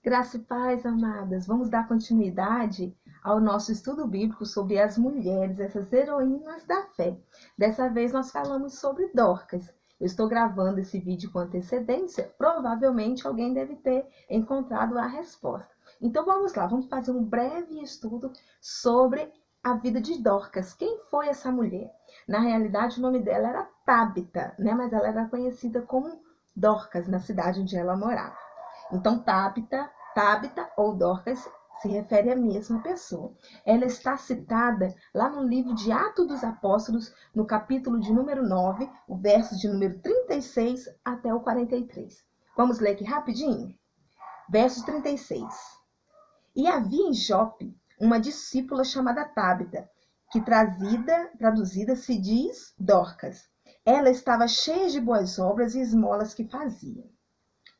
Graça e paz, amadas. Vamos dar continuidade ao nosso estudo bíblico sobre as mulheres, essas heroínas da fé. Dessa vez nós falamos sobre Dorcas. Eu estou gravando esse vídeo com antecedência, provavelmente alguém deve ter encontrado a resposta. Então vamos lá, vamos fazer um breve estudo sobre a vida de Dorcas. Quem foi essa mulher? Na realidade, o nome dela era Tábita, né? Mas ela era conhecida como Dorcas na cidade onde ela morava. Então, Tábita ou Dorcas se refere à mesma pessoa. Ela está citada lá no livro de Atos dos Apóstolos, no capítulo de número 9, o verso de número 36 até o 43. Vamos ler aqui rapidinho? Verso 36. E havia em Jope uma discípula chamada Tábita, que traduzida se diz Dorcas. Ela estava cheia de boas obras e esmolas que fazia.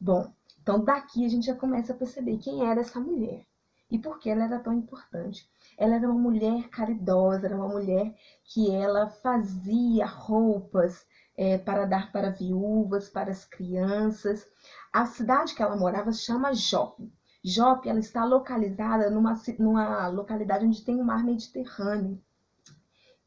Bom, então daqui a gente já começa a perceber quem era essa mulher e por que ela era tão importante. Ela era uma mulher caridosa, era uma mulher que ela fazia roupas para dar para viúvas, para as crianças. A cidade que ela morava se chama Jope. Jope, ela está localizada numa localidade onde tem o mar Mediterrâneo.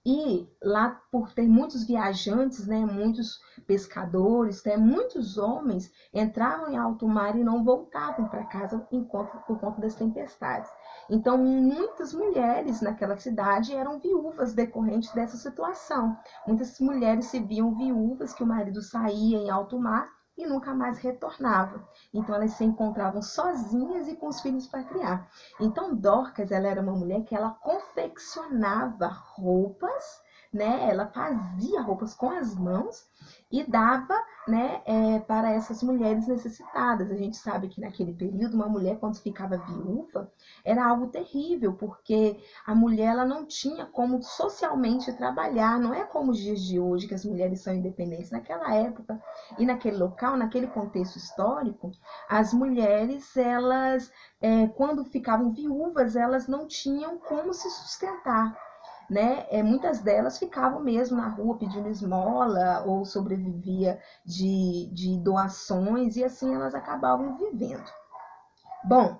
E lá, por ter muitos viajantes, né, muitos pescadores, né, muitos homens entravam em alto mar e não voltavam para casa por conta das tempestades. Então, muitas mulheres naquela cidade eram viúvas decorrentes dessa situação. Muitas mulheres se viam viúvas que o marido saía em alto mar e nunca mais retornava. Então, elas se encontravam sozinhas e com os filhos para criar. Então, Dorcas, ela era uma mulher que ela confeccionava roupas, né? Ela fazia roupas com as mãos e dava, né, para essas mulheres necessitadas. A gente sabe que naquele período, uma mulher, quando ficava viúva, era algo terrível, porque a mulher ela não tinha como socialmente trabalhar. Não é como os dias de hoje, que as mulheres são independentes. Naquela época e naquele local, naquele contexto histórico, as mulheres, elas, quando ficavam viúvas, elas não tinham como se sustentar, né? Muitas delas ficavam mesmo na rua pedindo esmola ou sobrevivia de doações e assim elas acabavam vivendo. Bom,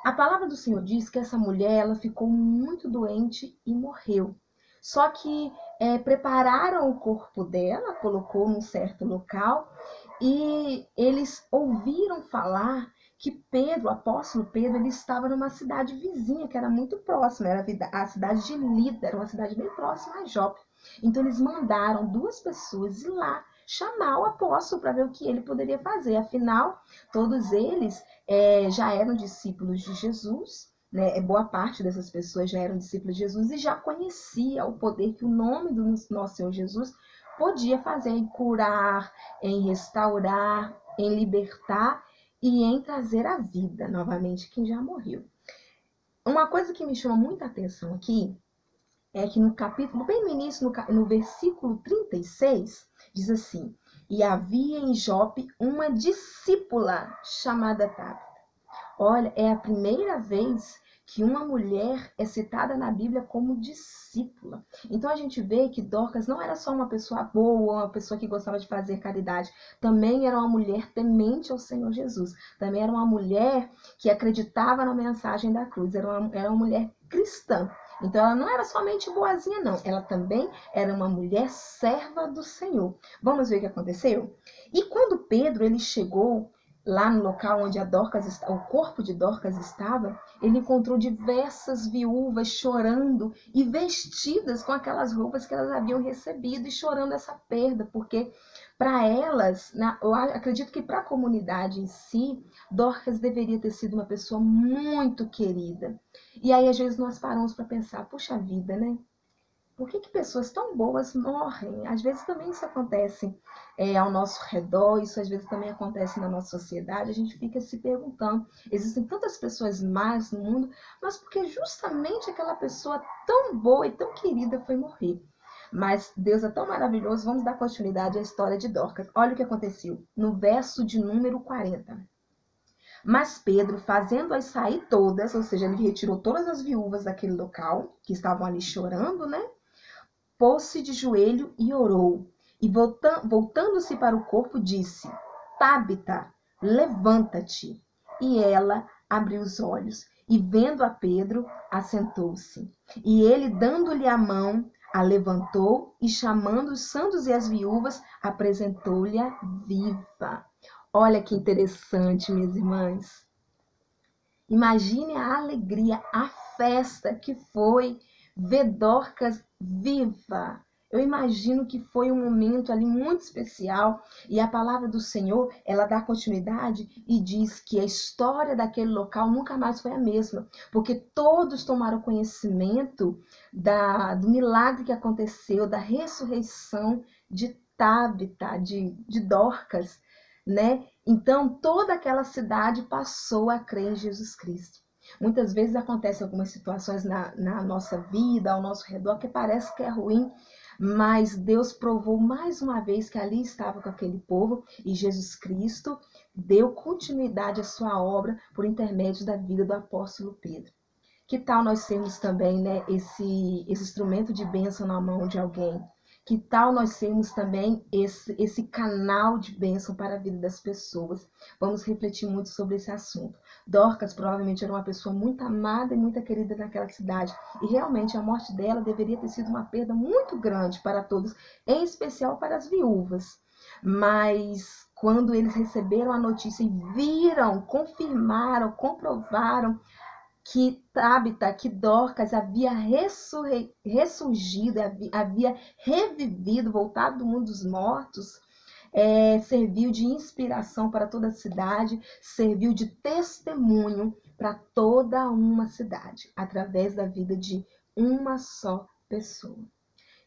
a palavra do Senhor diz que essa mulher ela ficou muito doente e morreu. Só que prepararam o corpo dela, colocou num certo local e eles ouviram falar que Pedro, o apóstolo Pedro, ele estava numa cidade vizinha, que era muito próxima, era a cidade de Lida, era uma cidade bem próxima a Jope. Então eles mandaram 2 pessoas ir lá chamar o apóstolo para ver o que ele poderia fazer. Afinal, todos eles já eram discípulos de Jesus, né? Boa parte dessas pessoas já eram discípulos de Jesus e já conhecia o poder que o nome do nosso Senhor Jesus podia fazer em curar, em restaurar, em libertar e em trazer à vida novamente quem já morreu. Uma coisa que me chama muita atenção aqui é que no capítulo, bem no início, no versículo 36, diz assim: e havia em Jope uma discípula chamada Tábita. Olha, é a primeira vez que uma mulher é citada na Bíblia como discípula. Então a gente vê que Dorcas não era só uma pessoa boa, uma pessoa que gostava de fazer caridade. Também era uma mulher temente ao Senhor Jesus. Também era uma mulher que acreditava na mensagem da cruz. Era uma mulher cristã. Então ela não era somente boazinha, não. Ela também era uma mulher serva do Senhor. Vamos ver o que aconteceu? E quando Pedro ele chegou lá no local onde o corpo de Dorcas estava, ele encontrou diversas viúvas chorando e vestidas com aquelas roupas que elas haviam recebido e chorando essa perda, porque para elas, eu acredito que para a comunidade em si, Dorcas deveria ter sido uma pessoa muito querida. E aí às vezes nós paramos para pensar, puxa vida, né? Por que pessoas tão boas morrem? Às vezes também isso acontece ao nosso redor, isso às vezes também acontece na nossa sociedade. A gente fica se perguntando, existem tantas pessoas más no mundo, mas porque justamente aquela pessoa tão boa e tão querida foi morrer. Mas Deus é tão maravilhoso, vamos dar continuidade à história de Dorcas. Olha o que aconteceu no verso de número 40. Mas Pedro, fazendo-as sair todas, ou seja, ele retirou todas as viúvas daquele local, que estavam ali chorando, né? Pôs-se de joelho e orou. E voltando-se para o corpo, disse: Tábita, levanta-te. E ela abriu os olhos e, vendo a Pedro, assentou-se. E ele, dando-lhe a mão, a levantou e, chamando os santos e as viúvas, apresentou-lhe-a viva. Olha que interessante, minhas irmãs. Imagine a alegria, a festa que foi ver Dorcas viva. Eu imagino que foi um momento ali muito especial, e a palavra do Senhor, ela dá continuidade e diz que a história daquele local nunca mais foi a mesma, porque todos tomaram conhecimento do milagre que aconteceu, da ressurreição de Tábita, de Dorcas, né? Então, toda aquela cidade passou a crer em Jesus Cristo. Muitas vezes acontecem algumas situações na nossa vida, ao nosso redor, que parece que é ruim, mas Deus provou mais uma vez que ali estava com aquele povo, e Jesus Cristo deu continuidade à sua obra por intermédio da vida do apóstolo Pedro. Que tal nós sermos também, né, esse instrumento de bênção na mão de alguém? Que tal nós sermos também esse canal de bênção para a vida das pessoas? Vamos refletir muito sobre esse assunto. Dorcas provavelmente era uma pessoa muito amada e muito querida naquela cidade. E realmente a morte dela deveria ter sido uma perda muito grande para todos, em especial para as viúvas. Mas quando eles receberam a notícia e viram, confirmaram, comprovaram que Tábita, que Dorcas havia ressurgido, havia revivido, voltado do mundo dos mortos, serviu de inspiração para toda a cidade, serviu de testemunho para toda uma cidade, através da vida de uma só pessoa.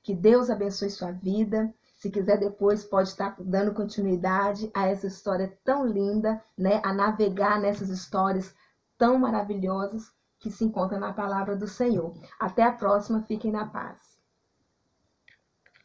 Que Deus abençoe sua vida. Se quiser depois, pode estar dando continuidade a essa história tão linda, né? A navegar nessas histórias tão maravilhosas que se encontram na palavra do Senhor. Até a próxima, fiquem na paz.